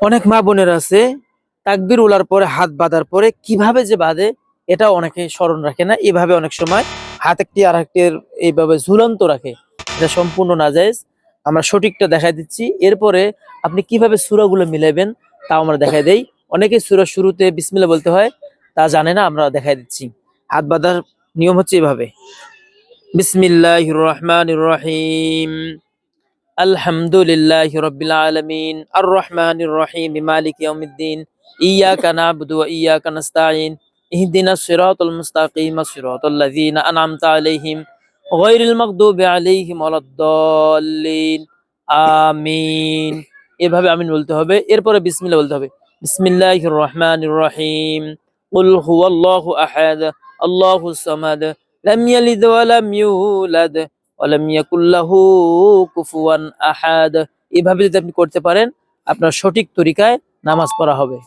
অনেক মা বোনের আছে তাকবির উলার পরে হাত বাঁধার পরে কিভাবে যে বাঁধে এটা অনেকে স্মরণ রাখে না। এভাবে অনেক সময় হাত একটি আর একটির এইভাবে ঝুলন্ত রাখে, এটা সম্পূর্ণ নাজায়েজ। আমরা সঠিকটা দেখাই দিচ্ছি। এরপরে আপনি কিভাবে সূরাগুলো মিলাবেন তাও আমরা দেখাই দেই। অনেকে সূরার শুরুতে বিসমিল্লাহ বলতে হয়, তা জানে না, আমরা দেখাই দিচ্ছি। হাত বাঁধার নিয়ম হচ্ছে এভাবে: বিসমিল্লাহির রহমানির রহিম, আলহামদুলিল্লাহি রাব্বিল আলামিন, আর রহমানির রহিম, মালিকি ইয়াউমিদ্দিন, ইয়্যাকা না'বুদু ওয়া ইয়্যাকা নাস্তাঈন, ইহদিনাস সিরাতাল মুস্তাকিম, সিরাতাল লাযীনা আন'আমতা আলাইহিম গায়রিল মাগদুবি আলাইহিম ওয়ালাদ-দাল্লিন, আমিন। এভাবে আমিন বলতে হবে। এরপরে বিসমিল্লাহ বলতে হবে। বিসমিল্লাহির রহমানির রহিম, কুল হুয়াল্লাহু আহাদ, আল্লাহুস সামাদ, লাম ইয়ালিদ ওয়া লাম ইউলাদ ওয়ালাম ইয়াকুল লাহু কুফুয়ান আহাদ। এভাবে যদি আপনি করতে পারেন, আপনার সঠিক তরিকায় নামাজ পড়া হবে।